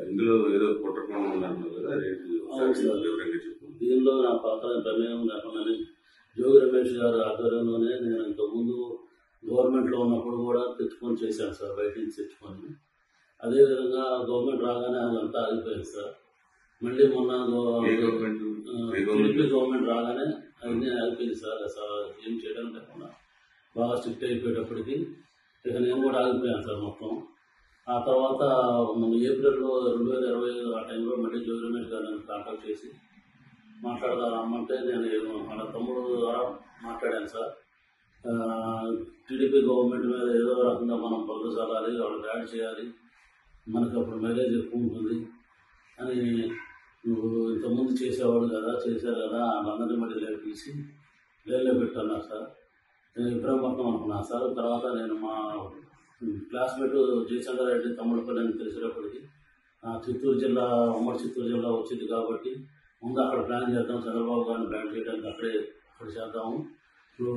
ఇందులో ఏదో కుట్రకోణం ఉందన్నారు కదా, వివరంగా చెప్పు. దీనిలో నా పాత్ర ప్రమేయం లేకుండా జోగి రమేష్ గారు ఆధ్వర్యంలోనే నేను ఇంతకుముందు గవర్నమెంట్లో ఉన్నప్పుడు కూడా తెచ్చుకొని చేశాను సార్, బయట నుంచి తెచ్చుకొని. అదేవిధంగా గవర్నమెంట్ రాగానే అదంతా ఆగిపోయింది సార్. మళ్ళీ మొన్న టీడీపీ గవర్నమెంట్ రాగానే అన్నీ ఆగిపోయింది సార్. అసలు ఏం చేయడం లేకుండా బాగా స్ట్రిక్ట్ అయిపోయేటప్పటికి ఇక నేను కూడా ఆగిపోయాను సార్ మొత్తం. ఆ తర్వాత మన ఏప్రిల్లో 2025 ఆ టైంలో మళ్ళీ జోగి రమేష్ గారు నన్ను కాంటాక్ట్ చేసి మాట్లాడదా రమ్మంటే నేను మన తమ్ముడు ద్వారా మాట్లాడాను సార్. టీడీపీ గవర్నమెంట్ మీద ఏదో రకంగా మనం పనులు చల్లాలి, వాళ్ళకి యాడ్ చేయాలి, మనకు అప్పుడు మైలేజ్ ఎక్కువ ఉంటుంది అని నువ్వు ఇంతకుముందు చేసేవాడు కదా, చేశారు కదా, వాళ్ళందరినీ మళ్ళీ పిలిచి లైన్లో పెట్టాను సార్. నేను ఇబ్రాహీంపట్నం అనుకున్నాను సార్. తర్వాత నేను మా క్లాస్మేట్ జయశంకర్ రెడ్డి తమ్ముడిపల్లి అని తెలిసేటప్పటికి చిత్తూరు జిల్లా, ఉమ్మడి చిత్తూరు జిల్లా వచ్చింది కాబట్టి ముందు అక్కడ ప్లాన్ చేద్దాం, చంద్రబాబు గారిని బ్యాన్ చేయడానికి అక్కడ చేద్దాము. ఇప్పుడు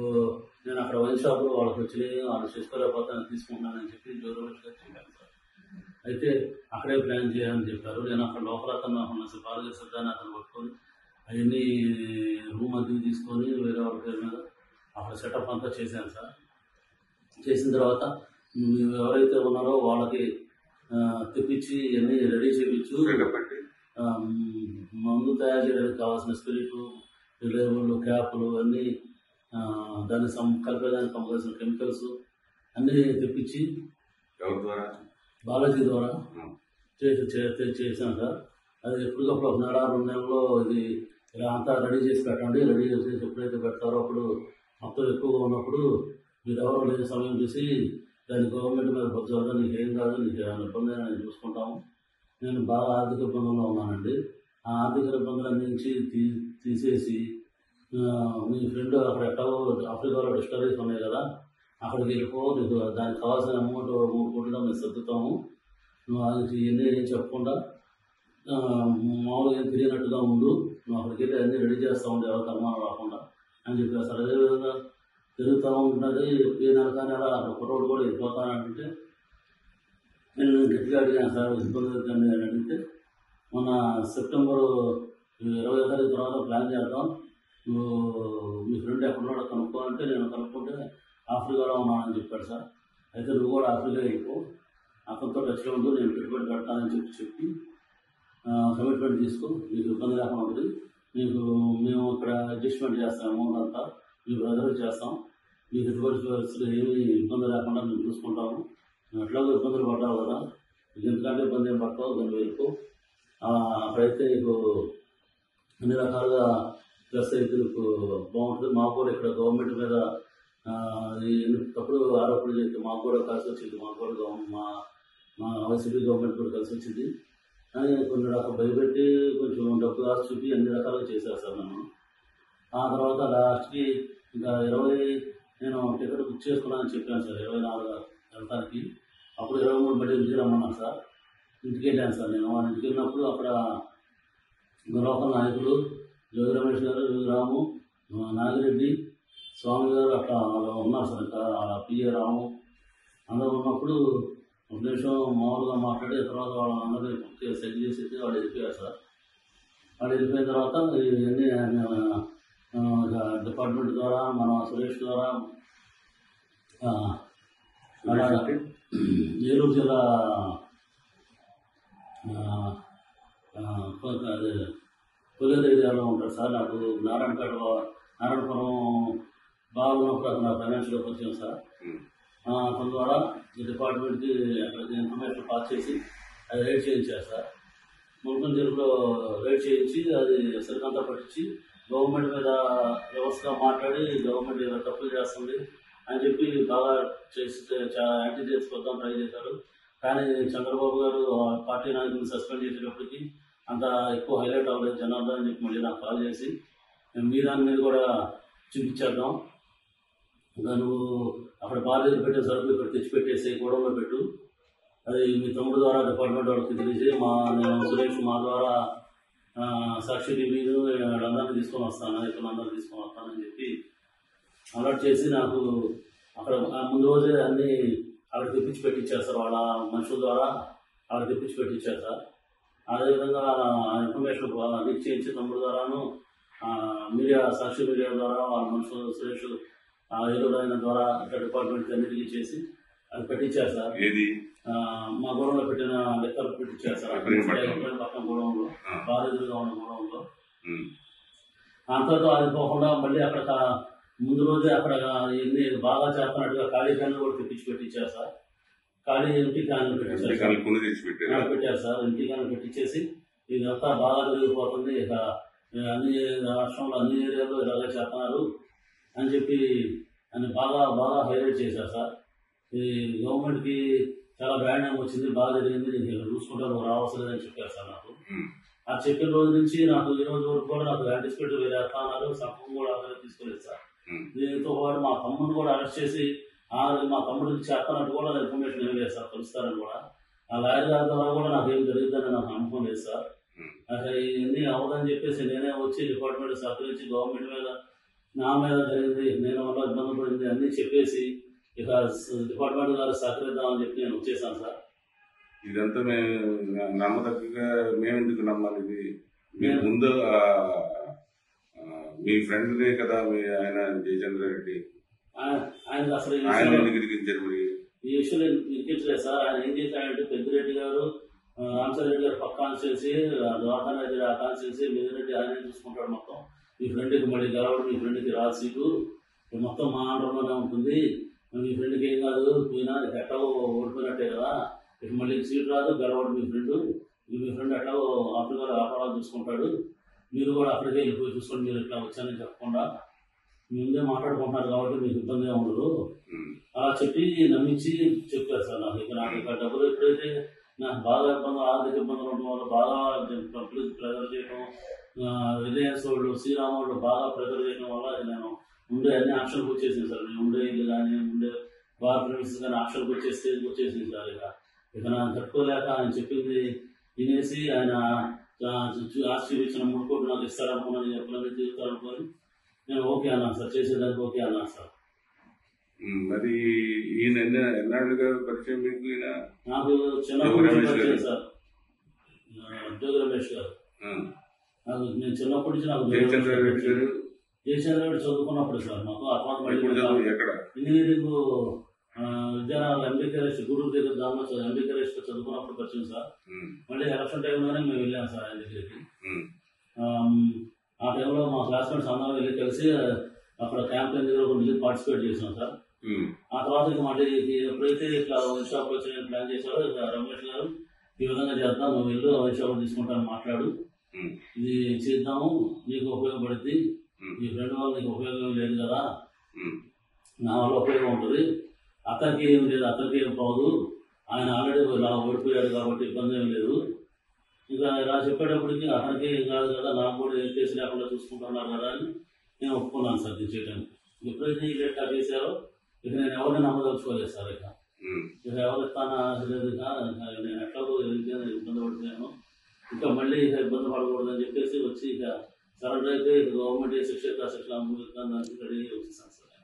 నేను అక్కడ వైన్ షాపులో వాళ్ళకి వచ్చి వాళ్ళు చేసుకోలేకపోతాను తీసుకుంటున్నానని చెప్పి జోగి రమేష్ గారు చెప్పాను సార్. అయితే అక్కడే ప్లాన్ చేయాలని చెప్పారు. నేను అక్కడ లోపల అతను ఉన్న పాలకి సిద్ధాన్ని అతను పట్టుకొని అవన్నీ రూమ్ అద్దెకి తీసుకొని వేరే వాళ్ళ పేరు మీద అక్కడ సెటప్ అంతా చేశాను సార్. చేసిన తర్వాత ఎవరైతే ఉన్నారో వాళ్ళకి తెప్పించి ఇవన్నీ రెడీ చేయించు, మందు తయారు చేయడానికి కావాల్సిన స్పిరిట్, లేబుల్, క్యాప్లు అన్నీ, దాన్ని కలిపేదానికి కావాల్సిన కెమికల్స్ అన్నీ తెప్పించి బాలాజీ ద్వారా చేశాను సార్. అది ఎప్పటికప్పుడు 1 నెల 2 నెలల్లో ఇది ఇలా అంతా రెడీ చేసి పెట్టండి. రెడీ చేసి ఎప్పుడైతే పెడతారో అప్పుడు మొత్తం ఎక్కువగా ఉన్నప్పుడు మీరు ఎవరో లేని సమయం చూసి దాన్ని గవర్నమెంట్ మీద బొజ్జాలి, నీకు ఏం కాదు, నీకు ఏమైనా ఇబ్బంది అని చూసుకుంటాము. నేను బాగా ఆర్థిక ఇబ్బందుల్లో ఉన్నానండి. ఆ ఆర్థిక ఇబ్బందులన్నించి తీసేసి మీ ఫ్రెండ్ అక్కడ ఎక్కడో ఆఫ్రికాలో డిస్టరీస్ ఉన్నాయి కదా, అక్కడికి వెళ్ళిపో, నీకు దానికి కావాల్సిన అమౌంట్ 3 కోట్లు మేము సర్దుతాము, నువ్వు అది ఇవన్నీ ఏం చెప్పకుండా మామూలుగా ఏం తిరిగినట్టుగా ఉండు, నువ్వు అక్కడికి వెళ్ళి అన్నీ రెడీ చేస్తూ ఉండే ఎవరికి అనుమానం రాకుండా అని చెప్పారు సార్. అదేవిధంగా తిరుగుతూ ఉంటున్నది. ఏ నెల నెల కుర్రోడు కూడా వెళ్ళిపోతానంటే నేను గట్టిగా అడిగాను సార్, ఇబ్బంది అని అడిగితే మొన్న సెప్టెంబర్ 20వ తారీఖు తర్వాత ప్లాన్ చేద్దాం, నువ్వు మీ ఫ్రెండ్ ఎక్కడున్నాడో కనుక్కో అంటే నేను కనుక్కుంటే ఆఫ్రికాలో ఉన్నానని చెప్పాడు సార్. అయితే నువ్వు కూడా ఆఫ్రికా వెళ్ళిపో, అతనితో టచ్లో ఉంటూ నేను పెట్టుబడి పెడతానని చెప్పి కమిట్మెంట్ తీసుకో, నీకు ఇబ్బంది లేకుండా ఉంటుంది, మేము ఇక్కడ అడ్జస్ట్మెంట్ చేస్తాం, అమౌంట్ అంతా మీ బ్రదర్కి చేస్తాం, మీకు ఎటువంటి పరిస్థితులు ఏమీ ఇబ్బంది లేకుండా మేము చూసుకుంటాము, నువ్వు ఎట్లాగో ఇబ్బందులు పడ్డావు కదా, ఎందుకంటే ఇబ్బంది ఏం పడతావు, దాన్ని వెళ్ళిపో, అక్కడైతే నీకు అన్ని రకాలుగా ప్లస్ అయితే నీకు బాగుంటుంది. మాకు కూడా ఇక్కడ గవర్నమెంట్ మీద తప్పుడు ఆరోపణలు చేస్తే మాకు కూడా కలిసి వచ్చింది, మాకు కూడా మా వైసీపీ గవర్నమెంట్ కూడా కలిసి వచ్చింది అని కొన్ని రకాలు భయపెట్టి కొంచెం డబ్బు కాసి చూపి అన్ని రకాలుగా చేశారు సార్ నన్ను. ఆ తర్వాత లాస్ట్కి ఇంకా 20 నేను టికెట్ బుక్ చేసుకున్నానని చెప్పాను సార్, 24 వెళ్తానికి. అప్పుడు 23 మళ్ళీ ఇంటికి రమ్మన్నాను సార్. ఇంటికి వెళ్ళాను సార్. నేను వాళ్ళ ఇంటికి వెళ్ళినప్పుడు అక్కడ లోకల్ నాయకులు జోగి రమేష్ గారు, రాము, నాగిరెడ్డి, స్వామి గారు అట్లా ఉన్నారు సార్. ఇంకా పిఏ రాము అందరూ ఉన్నప్పుడు ఒక నిమిషం మామూలుగా మాట్లాడి తర్వాత వాళ్ళందరినీ సెట్ చేసి వాళ్ళు వెళ్ళిపోయారు సార్. వాళ్ళు వెళ్ళిపోయిన తర్వాత ఇవన్నీ డిపార్ట్మెంట్ ద్వారా మన సురేష్ ద్వారా ఏలూరు జిల్లా కొలియర్ ఏరియాలో ఉంటాడు సార్. నాకు నారాయణపురం బాగున్నప్పుడు అక్కడ ఫైనాన్షియల్గా వచ్చాను సార్. అతని ద్వారా ఈ డిపార్ట్మెంట్కి అక్కడికి ఇన్ఫర్మేషన్ పాస్ చేసి అది రైడ్ చేయించారు సార్. మున్సిపల్ జైలులో రైడ్ చేయించి అది సరికంతా పట్టించి గవర్నమెంట్ మీద వ్యవస్థగా మాట్లాడి గవర్నమెంట్ ఏదో తప్పులు చేస్తుంది అని చెప్పి బాగా చేసి యాంటీ చేసుకోవద్దాం ట్రై చేశారు. కానీ చంద్రబాబు గారు పార్టీ నాయకులను సస్పెండ్ చేసేటప్పటికి అంత ఎక్కువ హైలైట్ అవ్వలేదు జనార్దన్ అని చెప్పి మళ్ళీ నాకు కాల్ చేసి మీ దాని మీద కూడా చూపించేద్దాం, నువ్వు అక్కడ బాధ్యత పెట్టే సరుకులు ఇక్కడ తెచ్చిపెట్టేసి గొడవలో పెట్టు, అది మీ తమ్ముడు ద్వారా డిపార్ట్మెంట్ వాళ్ళకి తెలిసి నేను సురేష్ మా ద్వారా సాక్షి టీవీలు వాళ్ళందరినీ తీసుకొని వస్తాను, నాయకులందరినీ తీసుకొని వస్తానని చెప్పి అలర్ట్ చేసి నాకు అక్కడ ముందు రోజే అన్నీ అక్కడ తెప్పించి పెట్టించేస్తారు వాళ్ళ మనుషుల ద్వారా. అక్కడ తెప్పించి పెట్టించారు సార్. అదేవిధంగా ఆ ఇన్ఫర్మేషన్ లీక్ చేయించి తమ్ముడు ద్వారాను మీడియా సాక్షి మీడియా ద్వారా వాళ్ళ మనుషులు సురేష్ ఎదురైన ద్వారా ఇట్లా డిపార్ట్మెంట్ అన్నిటికీ చేసి అది పెట్టించారు సార్. మా గొడవలో పెట్టిన లెక్కలు పెట్టించారు సార్. పక్కన గొడవలో బాధితులుగా ఉన్న గొడవలో అంతతో అది పోకుండా మళ్ళీ అక్కడ ముందు రోజే అక్కడ ఎన్ని బాగా చేస్తున్నట్టుగా ఖాళీ క్యాన్లు కూడా తెప్పించి పెట్టించారు సార్. ఖాళీ ఇంటి క్యాన్లు పెట్టారు సార్. ఇంటి క్యాన్లు పెట్టించేసి ఇదంతా బాగా జరిగిపోతుంది, ఇక అన్ని రాష్ట్రంలో అన్ని ఏరియాలో ఇలాగే చేస్తున్నారు అని చెప్పి అని బాగా బాగా హైలైట్ చేశారు సార్. ఈ గవర్నమెంట్కి చాలా బ్రాండ్ నేమ్ వచ్చింది, బాగా జరిగింది, నేను చూసుకుంటాను, రావాల్సిందని చెప్పారు సార్ నాకు. ఆ చెప్పిన రోజు నుంచి నాకు ఈ రోజు వరకు కూడా నాకు యాంటిసిపేట్ వేరే స్థానాలు సంపం కూడా తీసుకోలేదు సార్. దీంతో పాటు మా తమ్ముడిని కూడా అరెస్ట్ చేసి మా తమ్ముడికి చేస్తున్నట్టు కూడా ఇన్ఫర్మేషన్ ఏం లేదు సార్, కలుస్తారని కూడా. ఆ లాయర్ గారి ద్వారా కూడా నాకు ఏం జరుగుతుందని నాకు నమ్మకం లేదు సార్. అసలు ఇవన్నీ అవ్వదని చెప్పేసి నేనే వచ్చి డిపార్ట్మెంట్ సహకరించి గవర్నమెంట్ మీద నా మీద జరిగింది, నేను వల్ల ఇబ్బంది పడింది అన్నీ చెప్పేసి ఇక డిపార్ట్మెంట్ గారు సహకరిద్దామని చెప్పి నేను వచ్చేసాను సార్. ఇదంతా మేము నమ్మదగ్గగా మేము ఎందుకు నమ్మాలి? ఇది మీరు ముందు మీ ఫ్రెండ్నే కదా ఆయన జయచంద్ర రెడ్డి, ఆయన అసలు ఆయన ఎందుకు ఇరికించారు? మరి ఈ విషయంలో ఇరికించలేదు సార్. ఆయన ఏం చేశాడంటే పెద్దిరెడ్డి గారు రామచంద్రెడ్డి గారు పక్క కాన్స్టిట్యూన్సీ, ద్వారకానాథ్ రెడ్డి ఆ కాన్స్టిట్యూన్సీ, పెద్దిరెడ్డి ఆయనే చూసుకుంటాడు మొత్తం. మీ ఫ్రెండ్కి మళ్ళీ గెలవడం, మీ ఫ్రెండ్కి రా సీటు మొత్తం మా ఆంధ్రలోనే ఉంటుంది, మీ ఫ్రెండ్కి ఏం కాదు, పోయినా ఎట్లాగో ఓడిపోయినట్టే కదా, ఇక మళ్ళీ సీట్ రాదు, గెలవడం మీ ఫ్రెండ్ ఎట్లాగో అప్పుడు గారు వ్యాపారాలు చూసుకుంటాడు, మీరు కూడా అక్కడికే వెళ్ళిపోయి చూసుకొని మీరు ఇట్లా వచ్చానని చెప్పకుండా ముందే మాట్లాడుకుంటున్నారు కాబట్టి మీకు ఇబ్బందిగా ఉండదు అలా చెప్పి నమ్మించి చెప్పారు సార్. నాకు ఇక డబ్బులు ఎప్పుడైతే నాకు బాగా ఇబ్బందులు, ఆర్థిక ఇబ్బందులు ఉండడం వల్ల బాగా పబ్లిక్ ప్రెజర్ చేయడం, రిలయన్స్ వాళ్ళు, శ్రీరామ్ వాళ్ళు బాగా ప్రెజర్ చేయడం వల్ల నేను ఉండే అన్ని ఆప్షన్కి వచ్చేసింది సార్. నేను ఉండే ఇల్లు కానీ ఉండే బార్ ప్రిమిసెస్ కానీ ఆప్షన్కి వచ్చేసింది సార్. ఇక నాకు తట్టుకోలేక ఆయన చెప్పింది తినేసి ఆయన ఆస్తి ఇచ్చిన 3 కోట్లు నాకు ఇస్తారనుకున్నాను, ఎప్పుడైనా తీరుతారనుకొని నేను ఓకే అన్నాను సార్, చేసేదానికి ఓకే అన్నాను సార్. మరి ఈయన ఎన్నాళ్ళుగా పరిచయం మీకు? ఈయన నాకు చిన్నప్పటి నుంచి పరిచయం సార్, జోగి రమేష్ గారు. నాకు నేను చిన్నప్పటి నుంచి నాకు జయచంద్ర రెడ్డి చదువుకున్నప్పుడు సార్ మాకు ఇంజనీరింగ్ విద్యానగర్ ఎంబీకేఎస్ గురువు దగ్గర దానిలో ఎంబీకేఎస్ చదువుకున్నప్పుడు పరిచయం సార్. మళ్ళీ ఎలక్షన్ టైంలోనే మేము వెళ్ళాము సార్ ఆయన దగ్గరికి. ఆ టైంలో మా క్లాస్మేట్స్ అందరం వెళ్ళి కలిసి అక్కడ క్యాంపెయిన్ దగ్గర వెళ్ళి పార్టిసిపేట్ చేసాం సార్. ఆ తర్వాత ఇక మళ్ళీ ఎప్పుడైతే ఇట్లా వైన్ షాప్ వచ్చి ప్లాన్ చేశారో ఇక రమేష్ గారు ఈ విధంగా చేద్దాం, నువ్వు వెళ్ళు వైన్ షాప్ తీసుకుంటాను మాట్లాడు, ఇది చేద్దాము, నీకు ఉపయోగపడుద్ది, నీ ఫ్రెండ్ వల్ల నీకు ఉపయోగం లేదు కదా, నా వల్ల ఉపయోగం ఉంటుంది, అతనికి ఏం లేదు, అతనికి ఏం పోదు, ఆయన ఆల్రెడీ ఇలా ఓడిపోయాడు కాబట్టి ఇబ్బంది ఏం లేదు, ఇక ఇలా చెప్పేటప్పటికి అతనికి ఏం కాదు కదా, నాకు కూడా ఏ కేసు లేకుండా చూసుకుంటున్నారు కదా అని నేను ఒప్పుకున్నాను సార్ ఇది చేయడానికి. ఎప్పుడైతే ఈ డేటా చేశారో ఇక నేను ఎవరిని నమ్మదలుచుకోలేదు సార్. ఇక ఎవరు ఇస్తానా లేదు, నేను ఎట్లాగో ఇబ్బంది పడుతున్నాను, ఇంకా మళ్ళీ ఇక ఇబ్బంది పడకూడదని చెప్పేసి వచ్చి ఇక సరెండర్ అయితే ఇక గవర్నమెంట్ ఏ శిక్ష శిక్షణ రెడీ వచ్చేసాను సార్.